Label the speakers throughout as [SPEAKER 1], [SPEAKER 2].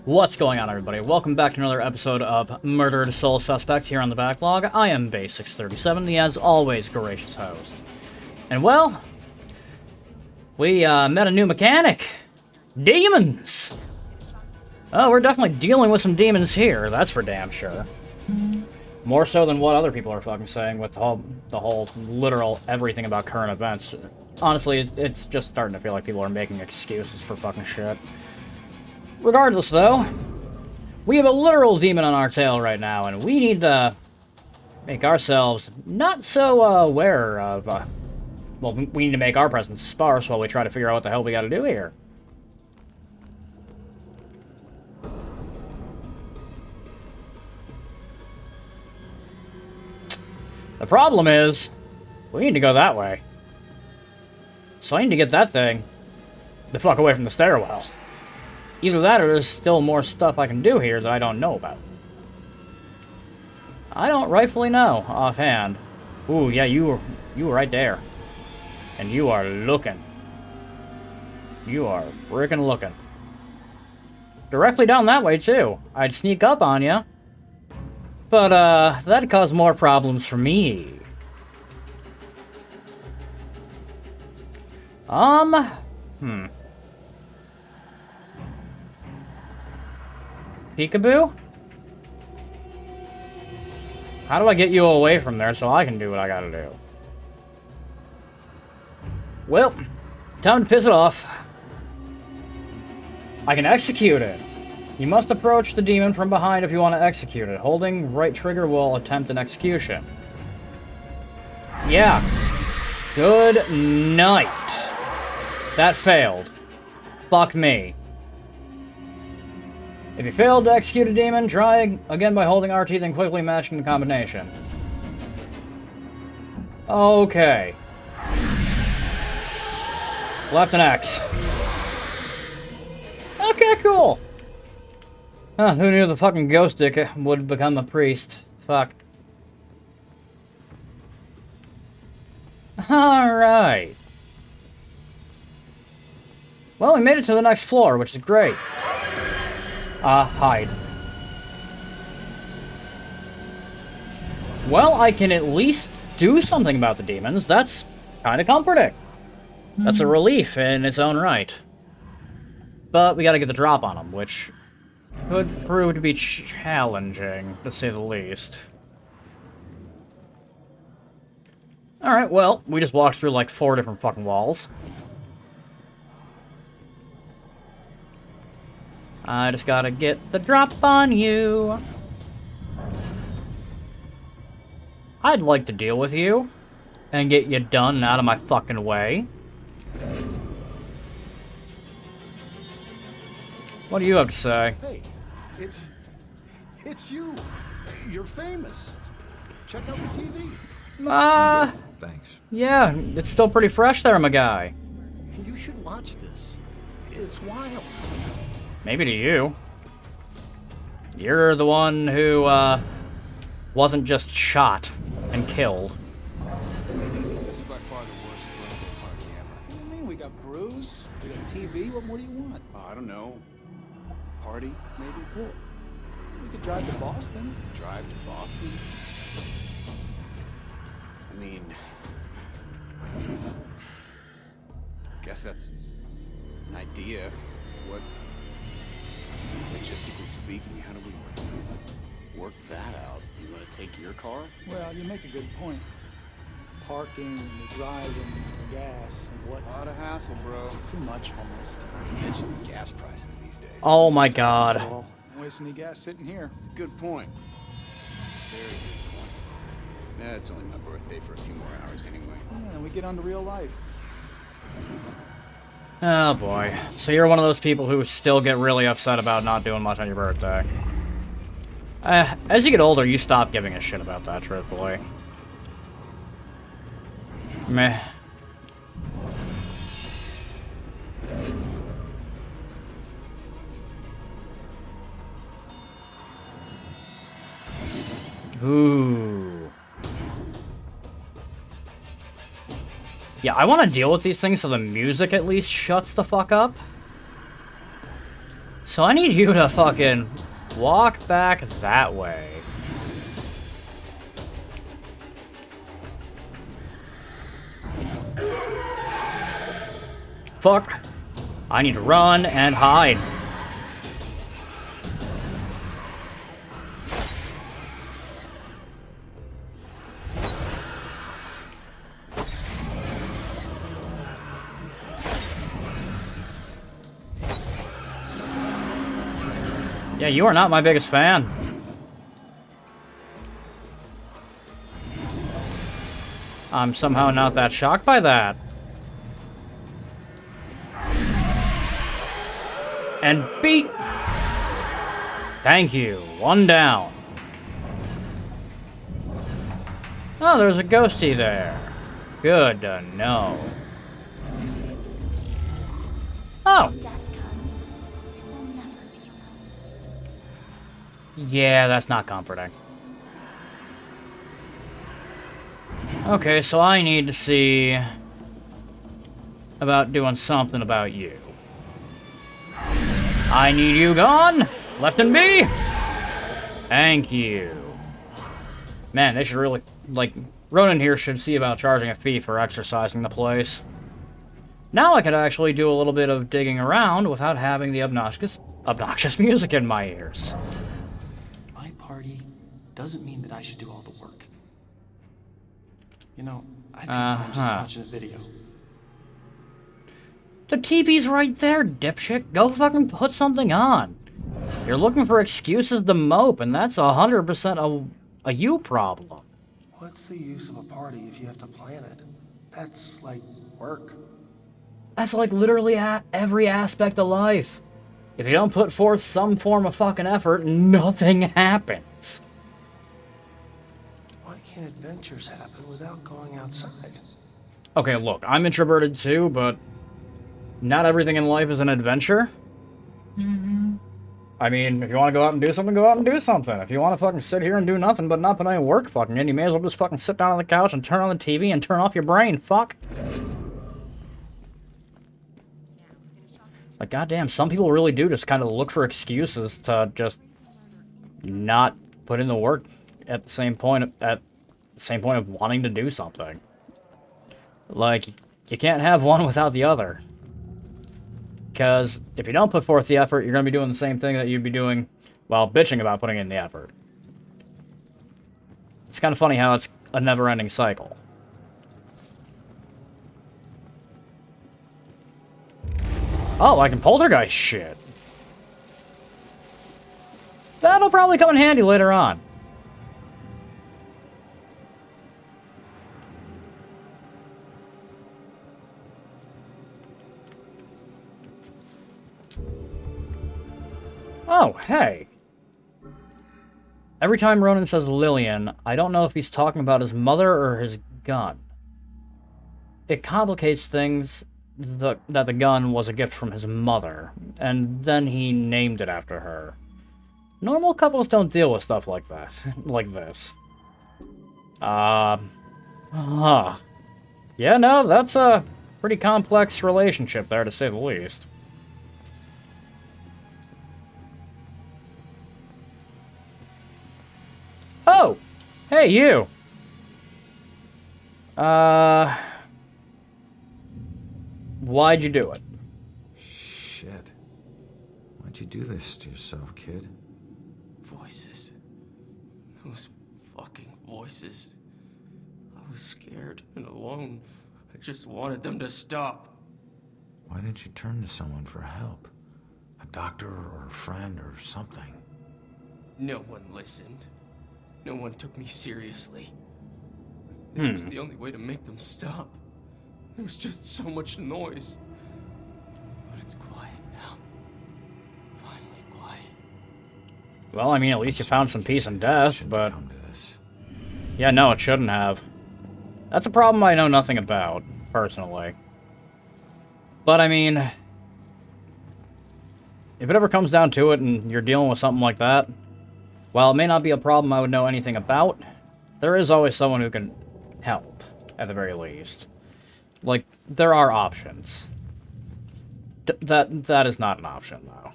[SPEAKER 1] What's going on, everybody? Welcome back to another episode of Murdered Soul Suspect here on the backlog. I am Base637, the as always gracious host. And well, we met a new mechanic. Demons! Oh, we're definitely dealing with some demons here, that's for damn sure. More so than what other people are fucking saying with the whole literal everything about current events. Honestly, it's just starting to feel like people are making excuses for fucking shit. Regardless, though, we have a literal demon on our tail right now, and we need to make ourselves not so aware of, well, we need to make our presence sparse while we try to figure out what the hell we gotta do here. The problem is, we need to go that way. So I need to get that thing the fuck away from the stairwell. Either that or there's still more stuff I can do here that I don't know about. I don't rightfully know offhand. Ooh, yeah, you were right there. And you are looking. You are frickin' looking. Directly down that way, too. I'd sneak up on you. But, that'd cause more problems for me. Peekaboo? How do I get you away from there so I can do what I gotta do? Well, time to piss it off. I can execute it. You must approach the demon from behind if you want to execute it. Holding right trigger will attempt an execution. Yeah. Good night. That failed. Fuck me. If you failed to execute a demon, try again by holding RT, then quickly matching the combination. Okay. Left and X. Okay, cool. Huh, who knew the fucking ghost dick would become a priest? Fuck. Alright. Well, we made it to the next floor, which is great. Hide. Well, I can at least do something about the demons. That's kind of comforting. That's a relief in its own right. But we gotta get the drop on them, which could prove to be challenging, to say the least. Alright, well, we just walked through like 4 different fucking walls. I just gotta get the drop on you. I'd like to deal with you and get you done and out of my fucking way. What do you have to say?
[SPEAKER 2] Hey, it's you. You're famous. Check out the TV.
[SPEAKER 3] Thanks.
[SPEAKER 1] Yeah, it's still pretty fresh there, my guy.
[SPEAKER 2] You should watch this. It's wild.
[SPEAKER 1] Maybe to you. You're the one who, wasn't just shot and killed.
[SPEAKER 4] This is by far the worst birthday party ever.
[SPEAKER 5] What do you mean? We got brews, we got TV, what more do you want?
[SPEAKER 4] I don't know. Party, maybe?
[SPEAKER 5] Well, we could drive to Boston.
[SPEAKER 4] Drive to Boston? I mean... guess that's an idea. What... logistically speaking, how do we work that out? You want to take your car?
[SPEAKER 5] Well, you make a good point. Parking, the driving, the gas, and what?
[SPEAKER 4] A lot of hassle, bro.
[SPEAKER 5] Too much, almost.
[SPEAKER 4] To mention gas prices these days.
[SPEAKER 1] Oh my god.
[SPEAKER 5] Well, don't waste any gas sitting here.
[SPEAKER 4] It's a good point. Very good point. Nah, it's only my birthday for a few more hours anyway.
[SPEAKER 5] Yeah, then we get on to real life.
[SPEAKER 1] Oh boy. So you're one of those people who still get really upset about not doing much on your birthday. As you get older, you stop giving a shit about that, truthfully. Meh. Ooh. Yeah, I want to deal with these things so the music at least shuts the fuck up. So I need you to fucking walk back that way. Fuck. I need to run and hide. Yeah, you are not my biggest fan. I'm somehow not that shocked by that. And beat! Thank you. One down. Oh, there's a ghosty there. Good to know. Oh. Yeah, that's not comforting. Okay, so I need to see about doing something about you. I need you gone! Left and B! Thank you. Man, they should really, like, Ronan here should see about charging a fee for exercising the place. Now I could actually do a little bit of digging around without having the obnoxious music in my ears.
[SPEAKER 3] My party doesn't mean that I should do all the work. You know, I'd be fine just watching a video.
[SPEAKER 1] The TV's right there, dipshit. Go fucking put something on. You're looking for excuses to mope, and that's 100% a you problem.
[SPEAKER 2] What's the use of a party if you have to plan it? That's like work.
[SPEAKER 1] That's like literally every aspect of life. If you don't put forth some form of fucking effort, nothing happens.
[SPEAKER 2] Why can't adventures happen without going outside?
[SPEAKER 1] Okay, look, I'm introverted too, but not everything in life is an adventure. I mean, if you want to go out and do something, go out and do something. If you want to fucking sit here and do nothing but not put any work fucking in, you may as well just fucking sit down on the couch and turn on the TV and turn off your brain, fuck. Like, goddamn, some people really do just kind of look for excuses to just not put in the work at the same point of wanting to do something. Like, you can't have one without the other. Because if you don't put forth the effort, you're going to be doing the same thing that you'd be doing while bitching about putting in the effort. It's kind of funny how it's a never-ending cycle. Oh, I can poltergeist shit. That'll probably come in handy later on. Oh, hey. Every time Ronan says Lillian, I don't know if he's talking about his mother or his gun. It complicates things that the gun was a gift from his mother, and then he named it after her. Normal couples don't deal with stuff like that, like this. Yeah, no, that's a pretty complex relationship there, to say the least. Oh! Hey, you! Why'd you do it?
[SPEAKER 6] Shit. Why'd you do this to yourself, kid?
[SPEAKER 3] Voices. Those fucking voices. I was scared and alone. I just wanted them to stop.
[SPEAKER 6] Why didn't you turn to someone for help? A doctor or a friend or something?
[SPEAKER 3] No one listened. No one took me seriously. This was the only way to make them stop. There was just so much noise. But it's quiet now. Finally quiet.
[SPEAKER 1] Well, I mean, at least you found some peace in death,
[SPEAKER 6] Shouldn't
[SPEAKER 1] but...
[SPEAKER 6] come to this.
[SPEAKER 1] Yeah, no, it shouldn't have. That's a problem I know nothing about, personally. But, I mean... if it ever comes down to it and you're dealing with something like that, while it may not be a problem I would know anything about, there is always someone who can help, at the very least. Like, there are options. That is not an option, though.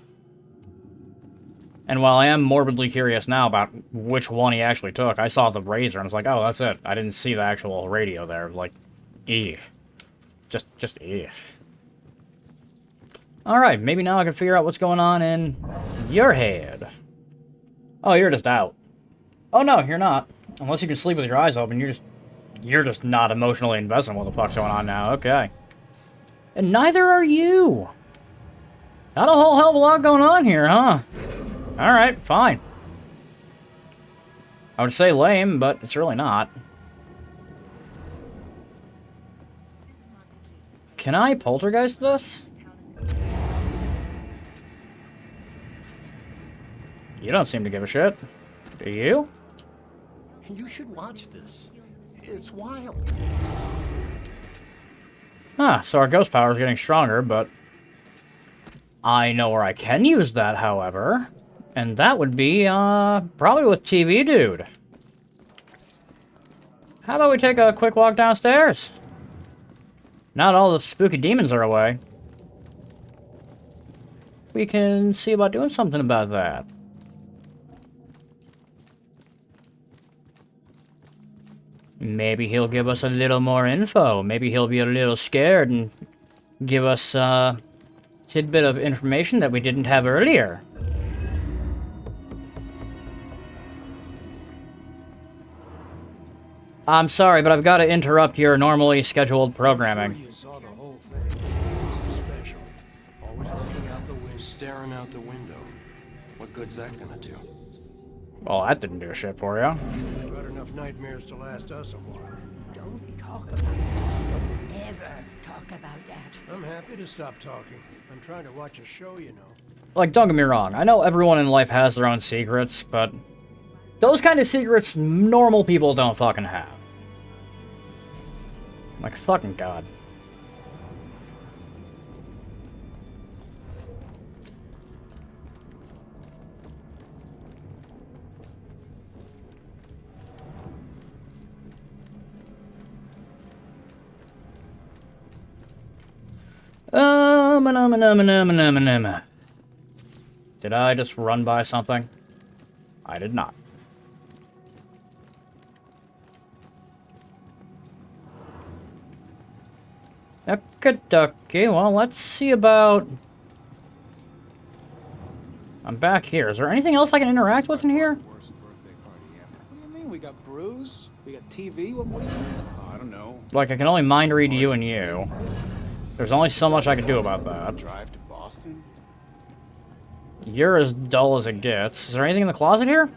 [SPEAKER 1] And while I am morbidly curious now about which one he actually took, I saw the razor and I was like, oh, that's it. I didn't see the actual radio there. Like, eeh. Just eeh. Alright, maybe now I can figure out what's going on in your head. Oh, you're just out. Oh no, you're not. Unless you can sleep with your eyes open, you're just not emotionally invested in what the fuck's going on now. Okay. And neither are you. Not a whole hell of a lot going on here, huh? Alright, fine. I would say lame, but it's really not. Can I poltergeist this? You don't seem to give a shit. Do you?
[SPEAKER 2] You should watch this. It's wild.
[SPEAKER 1] Ah, so our ghost power is getting stronger, but I know where I can use that, however. And that would be, probably with TV Dude. How about we take a quick walk downstairs? Not all the spooky demons are away. We can see about doing something about that. Maybe he'll give us a little more info. Maybe he'll be a little scared and give us a tidbit of information that we didn't have earlier. I'm sorry, but I've got to interrupt your normally scheduled programming.
[SPEAKER 7] You saw the whole thing. This is special. Always looking out the window, staring out the window. What good's that gonna do?
[SPEAKER 1] Well, that didn't do a shit for you.
[SPEAKER 7] We've got enough nightmares to last us a while.
[SPEAKER 8] Don't talk about that. Don't ever talk about that.
[SPEAKER 7] I'm happy to stop talking. I'm trying to watch a show, you know.
[SPEAKER 1] Like, don't get me wrong. I know everyone in life has their own secrets, but those kind of secrets normal people don't fucking have. Like, fucking God. Did I just run by something? I did not. Okay, well, let's see about... I'm back here. Is there anything else I can interact with in here?
[SPEAKER 4] Worst birthday party ever.
[SPEAKER 5] What do you mean? We got brews, we got TV. What do you mean?
[SPEAKER 4] I don't know.
[SPEAKER 1] Like, I can only mind read you and you. There's only so much I can do about that.
[SPEAKER 4] Drive to Boston?
[SPEAKER 1] You're as dull as it gets. Is there anything in the closet here?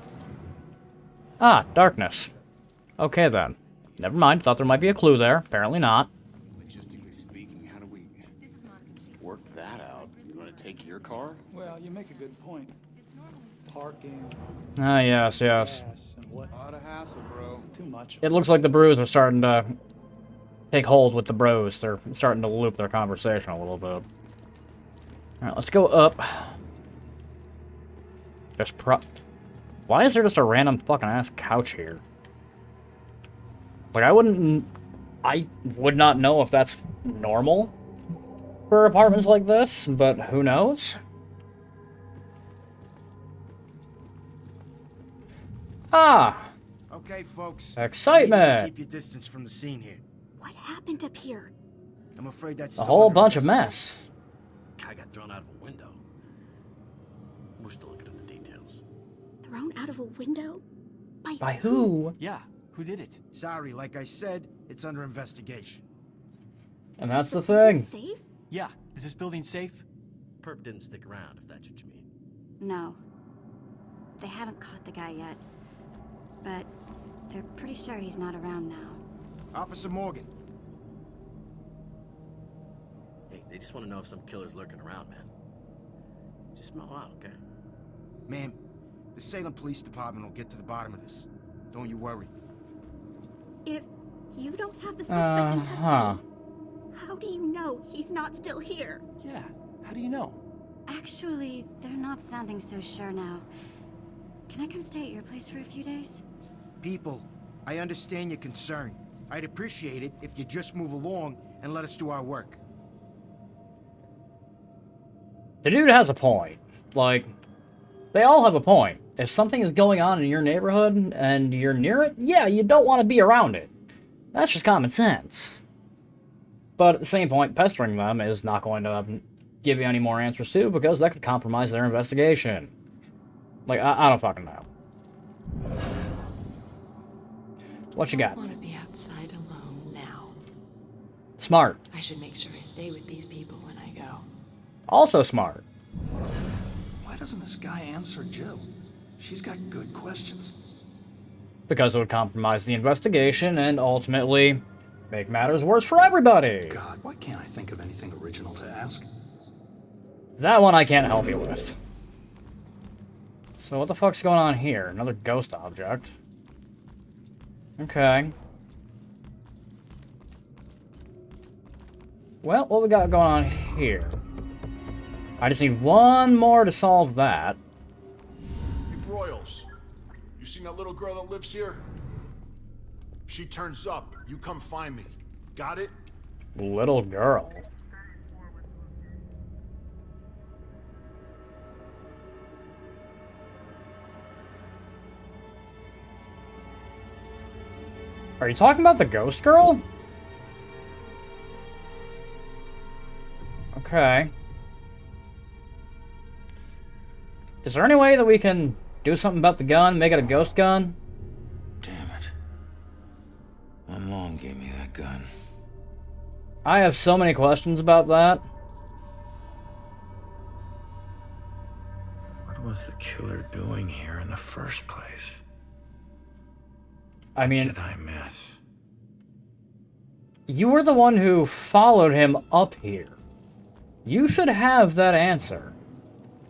[SPEAKER 1] Ah, darkness. Okay, then. Never mind. Thought there might be a clue there. Apparently not.
[SPEAKER 4] Logistically speaking, how do we work that out? You want to take your car?
[SPEAKER 5] Well, you make a good point. Parking,
[SPEAKER 1] Ah, yes.
[SPEAKER 5] gas, and what?
[SPEAKER 4] A lot of hassle, bro.
[SPEAKER 5] Too much.
[SPEAKER 1] It looks like the brews are starting to take hold with the bros. They're starting to loop their conversation a little bit. Alright, let's go up. Why is there just a random fucking ass couch here? Like, I would not know if that's normal for apartments like this, but who knows? Ah!
[SPEAKER 2] Okay, folks.
[SPEAKER 1] Excitement.
[SPEAKER 2] I need you to keep your distance from the scene here.
[SPEAKER 8] What happened up here?
[SPEAKER 2] I'm afraid that's
[SPEAKER 1] A
[SPEAKER 2] still
[SPEAKER 1] whole
[SPEAKER 2] under
[SPEAKER 1] bunch of
[SPEAKER 2] investigation.
[SPEAKER 1] mess.
[SPEAKER 9] Guy got thrown out of a window. We're still looking at the details.
[SPEAKER 8] Thrown out of a window?
[SPEAKER 1] By who?
[SPEAKER 9] Yeah, who did it?
[SPEAKER 2] Sorry, like I said, it's under investigation.
[SPEAKER 1] And that's the
[SPEAKER 8] Is building
[SPEAKER 1] thing.
[SPEAKER 8] Safe?
[SPEAKER 9] Yeah, is this building safe? Perp didn't stick around, if that's what you mean.
[SPEAKER 10] No. They haven't caught the guy yet. But they're pretty sure he's not around now.
[SPEAKER 2] Officer Morgan.
[SPEAKER 9] Hey, they just want to know if some killer's lurking around, man. Just smell out, okay?
[SPEAKER 2] Ma'am, the Salem Police Department will get to the bottom of this. Don't you worry.
[SPEAKER 8] If you don't have the suspect in custody,
[SPEAKER 1] Uh-huh.
[SPEAKER 8] how do you know he's not still here?
[SPEAKER 9] Yeah, how do you know?
[SPEAKER 10] Actually, they're not sounding so sure now. Can I come stay at your place for a few days?
[SPEAKER 2] People, I understand your concern. I'd appreciate it if you just move along and let us do our work.
[SPEAKER 1] The dude has a point. Like, They all have a point. If something is going on in your neighborhood and you're near it, yeah, you don't want to be around it. That's just common sense. But at the same point, pestering them is not going to give you any more answers too, because that could compromise their investigation. Like, I don't fucking know. What you got?
[SPEAKER 11] I want to be outside alone now.
[SPEAKER 1] Smart.
[SPEAKER 11] I should make sure I stay with these people when I go.
[SPEAKER 1] Also smart.
[SPEAKER 12] Why doesn't this guy answer Jill? She's got good questions.
[SPEAKER 1] Because it would compromise the investigation and ultimately make matters worse for everybody.
[SPEAKER 12] God, why can't I think of anything original to ask?
[SPEAKER 1] That one I can't help you with. So what the fuck's going on here? Another ghost object. Okay. Well, what we got going on here? I just need one more to solve that.
[SPEAKER 13] Hey, Broyles, you seen that little girl that lives here? If she turns up, you come find me. Got it?
[SPEAKER 1] Little girl. Are you talking about the ghost girl? Okay. Is there any way that we can do something about the gun, make it a ghost gun?
[SPEAKER 6] Damn it. My mom gave me that gun.
[SPEAKER 1] I have so many questions about that.
[SPEAKER 6] What was the killer doing here in the first place?
[SPEAKER 1] I mean,
[SPEAKER 6] what did I miss?
[SPEAKER 1] You were the one who followed him up here. You should have that answer.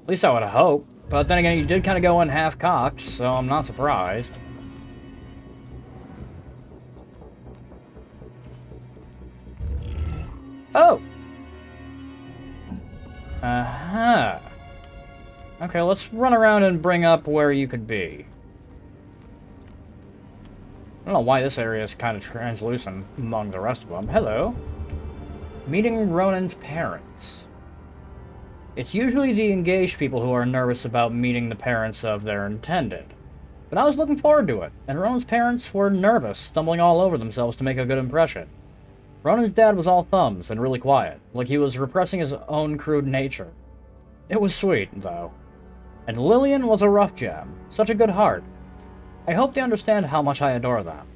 [SPEAKER 1] At least I would hope. But then again, you did kind of go in half-cocked, so I'm not surprised. Oh! Uh-huh. Okay, let's run around and bring up where you could be. I don't know why this area is kind of translucent among the rest of them. Hello. Meeting Ronan's parents. It's usually the engaged people who are nervous about meeting the parents of their intended. But I was looking forward to it, and Ronan's parents were nervous, stumbling all over themselves to make a good impression. Ronan's dad was all thumbs and really quiet, like he was repressing his own crude nature. It was sweet, though. And Lillian was a rough gem, such a good heart. I hope they understand how much I adore them.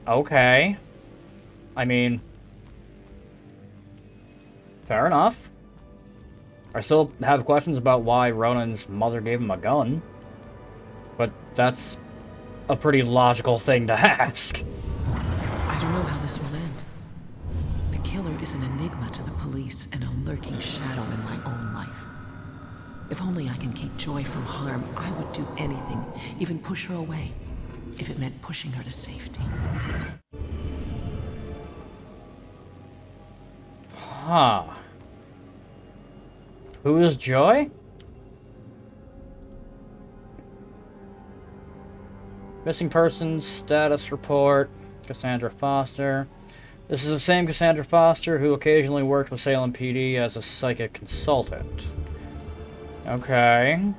[SPEAKER 1] Okay. I mean, fair enough. I still have questions about why Ronan's mother gave him a gun. But that's a pretty logical thing to ask.
[SPEAKER 11] I don't know how this will end. The killer is an enigma to the police and a lurking shadow in my own life. If only I can keep Joy from harm, I would do anything, even push her away, if it meant pushing her to safety.
[SPEAKER 1] Huh. Who is Joy? Missing persons, status report, Cassandra Foster. This is the same Cassandra Foster who occasionally worked with Salem PD as a psychic consultant. Okay.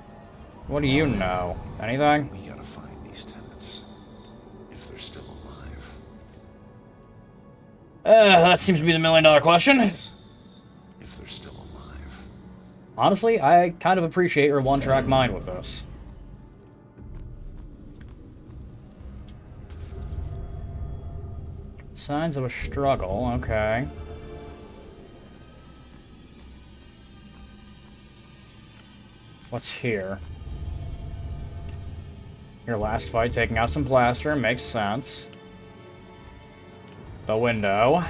[SPEAKER 1] What do you know? Anything?
[SPEAKER 12] We gotta find these tenants. If they're still alive.
[SPEAKER 1] That seems to be the million-dollar question.
[SPEAKER 12] If they're still alive.
[SPEAKER 1] Honestly, I kind of appreciate your one-track mind with this. Signs of a struggle, okay. What's here? Your last fight taking out some plaster, makes sense. The window.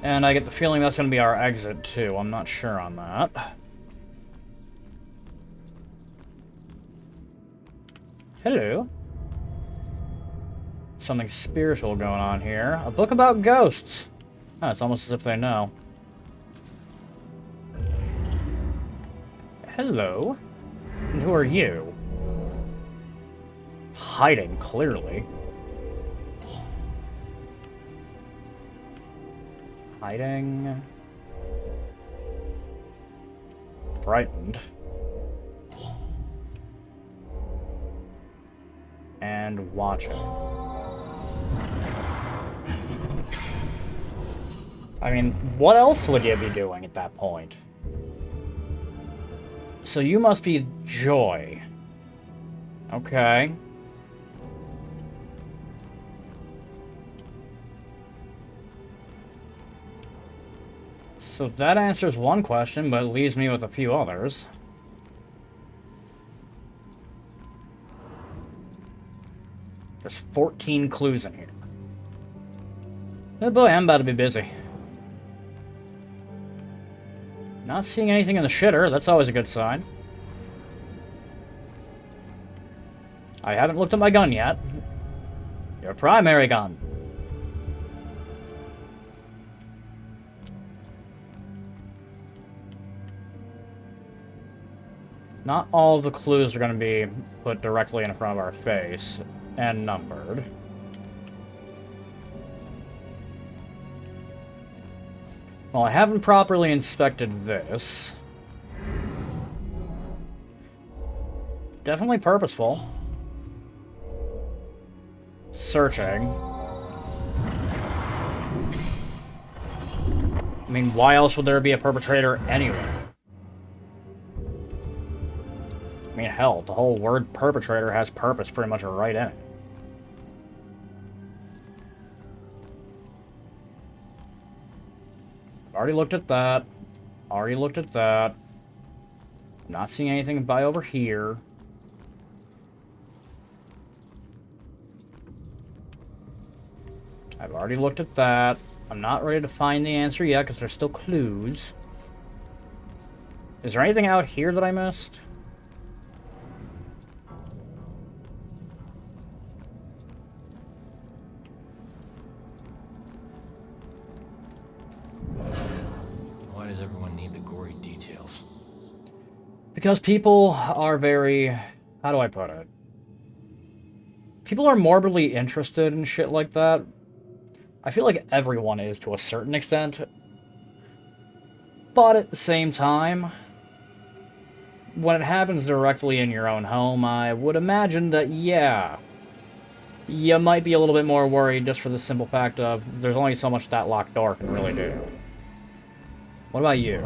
[SPEAKER 1] And I get the feeling that's going to be our exit, too. I'm not sure on that. Hello. Something spiritual going on here. A book about ghosts. Oh, it's almost as if they know. Hello. And who are you? Hiding, clearly. Hiding. frightened. And watching. I mean, what else would you be doing at that point? So you must be Joy. Okay. So that answers one question, but it leaves me with a few others. There's 14 clues in here. Oh boy, I'm about to be busy. Not seeing anything in the shitter, that's always a good sign. I haven't looked at my gun yet. Your primary gun. Not all of the clues are going to be put directly in front of our face and numbered. Well, I haven't properly inspected this. Definitely purposeful. Searching. I mean, why else would there be a perpetrator anyway? I mean, hell, the whole word perpetrator has purpose pretty much right in it. Already looked at that. Already looked at that. Not seeing anything by over here. I've already looked at that. I'm not ready to find the answer yet because there's still clues. Is there anything out here that I missed?
[SPEAKER 7] Why does everyone need the gory details?
[SPEAKER 1] Because people are very... how do I put it? People are morbidly interested in shit like that. I feel like everyone is to a certain extent. But at the same time, when it happens directly in your own home, I would imagine that, yeah, you might be a little bit more worried just for the simple fact of there's only so much that locked door can really do. What about you?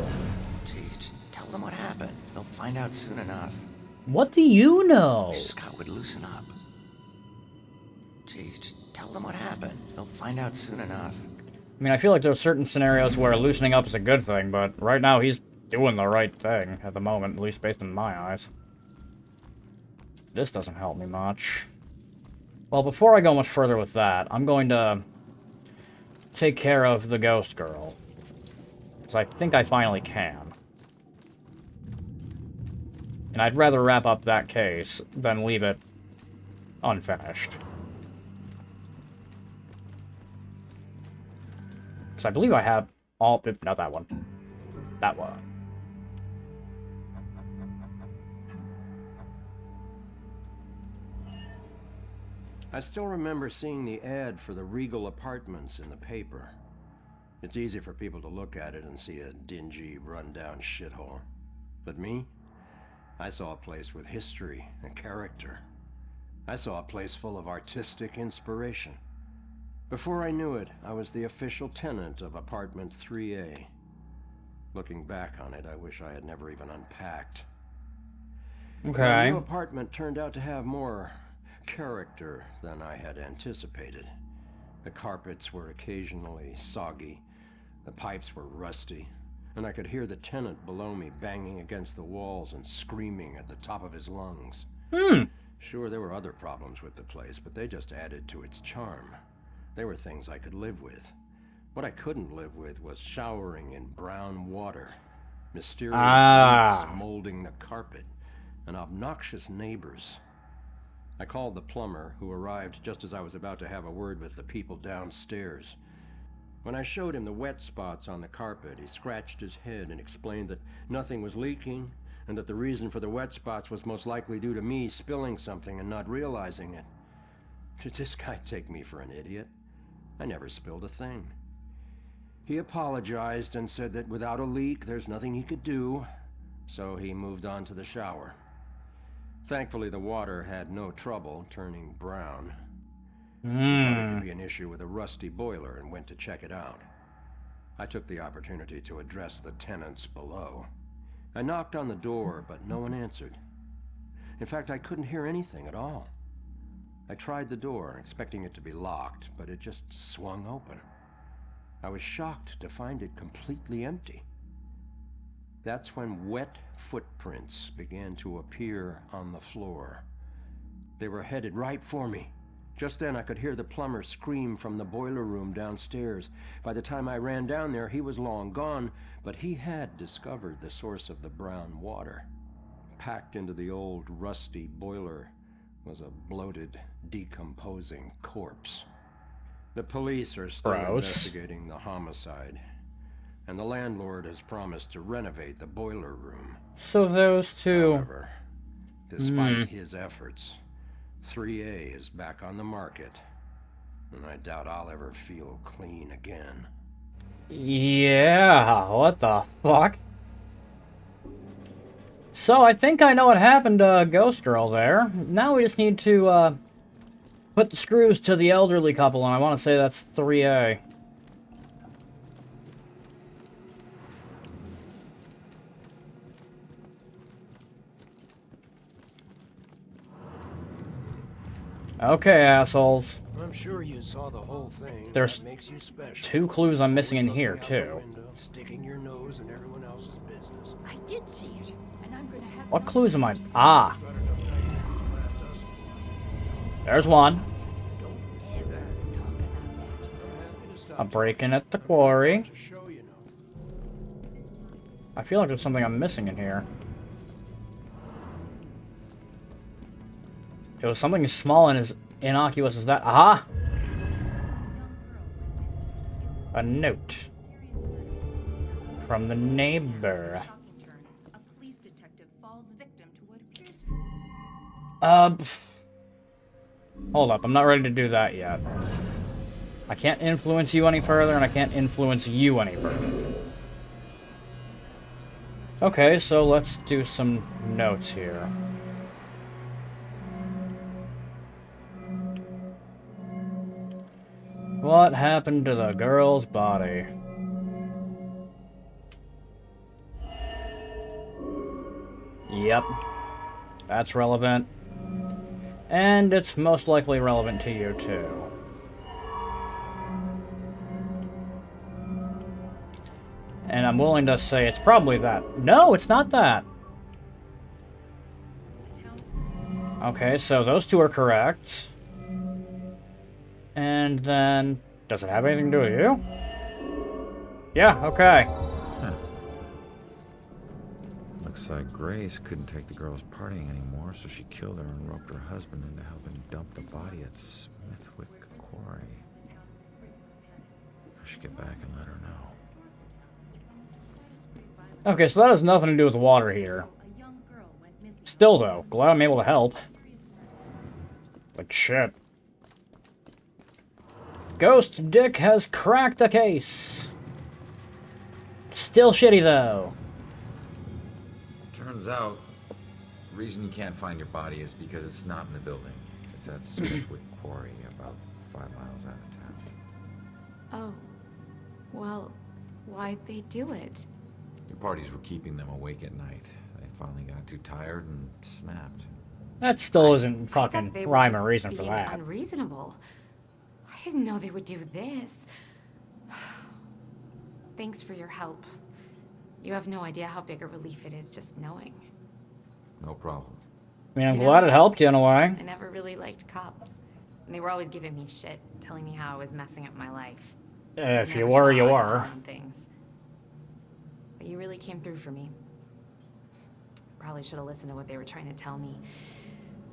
[SPEAKER 14] Jeez, just tell them what happened. They'll find out soon enough.
[SPEAKER 1] What do you know?
[SPEAKER 14] Scott would loosen up. Jeez, just tell them what happened. They'll find out soon enough.
[SPEAKER 1] I mean, I feel like there's certain scenarios where loosening up is a good thing, but right now he's doing the right thing at the moment, at least based on my eyes. This doesn't help me much. Well, before I go much further with that, I'm going to take care of the ghost girl. Because I think I finally can. And I'd rather wrap up that case than leave it unfinished. Because I believe I have all... not that one. That one.
[SPEAKER 7] I still remember seeing the ad for the Regal Apartments in the paper. It's easy for people to look at it and see a dingy, run-down shithole. But me? I saw a place with history and character. I saw a place full of artistic inspiration. Before I knew it, I was the official tenant of apartment 3A. Looking back on it, I wish I had never even unpacked.
[SPEAKER 1] Okay.
[SPEAKER 7] My new apartment turned out to have more character than I had anticipated. The carpets were occasionally soggy, the pipes were rusty, and I could hear the tenant below me banging against the walls and screaming at the top of his lungs. Sure, there were other problems with the place, but they just added to its charm. They were things I could live with. What I couldn't live with was showering in brown water, mysterious leaks molding the carpet, and obnoxious neighbors. I called the plumber, who arrived just as I was about to have a word with the people downstairs. When I showed him the wet spots on the carpet, he scratched his head and explained that nothing was leaking, and that the reason for the wet spots was most likely due to me spilling something and not realizing it. Did this guy take me for an idiot? I never spilled a thing. He apologized and said that without a leak, there's nothing he could do. so he moved on to the shower. Thankfully, the water had no trouble turning brown. He thought it could be an issue with a rusty boiler and went to check it out. I took the opportunity to address the tenants below. I knocked on the door, but no one answered. In fact, I couldn't hear anything at all. I tried the door, expecting it to be locked, but it just swung open. I was shocked to find it completely empty. That's when wet footprints began to appear on the floor. They were headed right for me. Just then, I could hear the plumber scream from the boiler room downstairs. By the time I ran down there, he was long gone, but he had discovered the source of the brown water. Packed into the old, rusty boiler was a bloated, decomposing corpse. The police are still investigating the homicide, and the landlord has promised to renovate the boiler room.
[SPEAKER 1] So those two...
[SPEAKER 7] However, despite his efforts, 3A is back on the market, and I doubt I'll ever feel clean again.
[SPEAKER 1] Yeah, what the fuck? So I think I know what happened to Ghost Girl there. Now we just need to put the screws to the elderly couple, and I want to say that's 3A. Okay, assholes.
[SPEAKER 15] I'm sure you saw the whole thing.
[SPEAKER 1] There's
[SPEAKER 15] That makes you special.
[SPEAKER 1] 2 clues I'm missing in here, too.
[SPEAKER 15] Sticking your nose in everyone else's business.
[SPEAKER 8] I did see it, and I'm gonna have...
[SPEAKER 1] What clues am I... Ah. There's one. A break-in at the quarry. I feel like there's something I'm missing in here. It was something as small and as innocuous as that. Aha! A note. From the neighbor. Hold up, I'm not ready to do that yet. I can't influence you any further, and I can't influence you any further. Okay, so let's do some notes here. What happened to the girl's body? Yep. That's relevant. And it's most likely relevant to you, too. And I'm willing to say it's probably that. No, it's not that! Okay, so those two are correct. And then... Does it have anything to do with you? Yeah, okay.
[SPEAKER 6] Huh. Looks like Grace couldn't take the girl's partying anymore, so she killed her and roped her husband into helping dump the body at Smithwick Quarry. I should get back and let her know.
[SPEAKER 1] Okay, so that has nothing to do with the water heater. Still, though, glad I'm able to help. Like shit. Ghost Dick has cracked a case. Still shitty, though.
[SPEAKER 6] Turns out, the reason you can't find your body is because it's not in the building. It's at Smithwick Quarry, about 5 miles out of town.
[SPEAKER 11] Oh. Well, why'd they do it?
[SPEAKER 6] The parties were keeping them awake at night. They finally got too tired and snapped.
[SPEAKER 1] That still isn't fucking
[SPEAKER 11] They were
[SPEAKER 1] rhyme
[SPEAKER 11] just
[SPEAKER 1] or reason for
[SPEAKER 11] being
[SPEAKER 1] that.
[SPEAKER 11] Unreasonable. I didn't know they would do this. Thanks for your help. You have no idea how big a relief it is just knowing.
[SPEAKER 6] No problem.
[SPEAKER 1] I mean, I'm glad it helped you in a way.
[SPEAKER 11] I never really liked cops. And they were always giving me shit, telling me how I was messing up my life.
[SPEAKER 1] If you were, you were.
[SPEAKER 11] Things. But you really came through for me. Probably should have listened to what they were trying to tell me.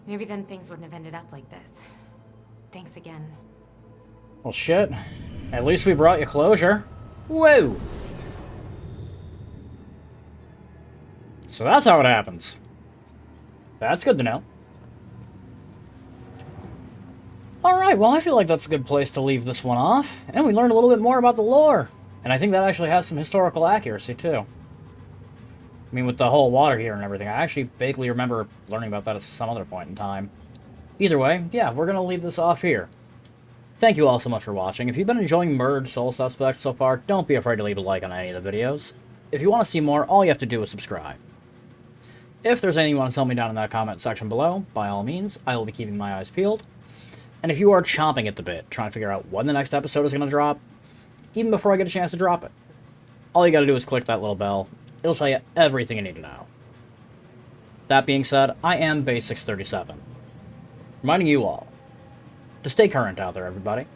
[SPEAKER 11] Maybe then things wouldn't have ended up like this. Thanks again.
[SPEAKER 1] Well, shit. At least we brought you closure. Whoa! So that's how it happens. That's good to know. Alright, well I feel like that's a good place to leave this one off. And we learned a little bit more about the lore. And I think that actually has some historical accuracy, too. I mean, with the whole water here and everything, I actually vaguely remember learning about that at some other point in time. Either way, yeah, we're going to leave this off here. Thank you all so much for watching. If you've been enjoying Murdered Soul Suspect so far, don't be afraid to leave a like on any of the videos. If you want to see more, all you have to do is subscribe. If there's anything you want to tell me down in that comment section below, by all means, I will be keeping my eyes peeled. And if you are chomping at the bit, trying to figure out when the next episode is going to drop, even before I get a chance to drop it, all you got to do is click that little bell. It'll tell you everything you need to know. That being said, I am Base 637. Reminding you all to stay current out there, everybody.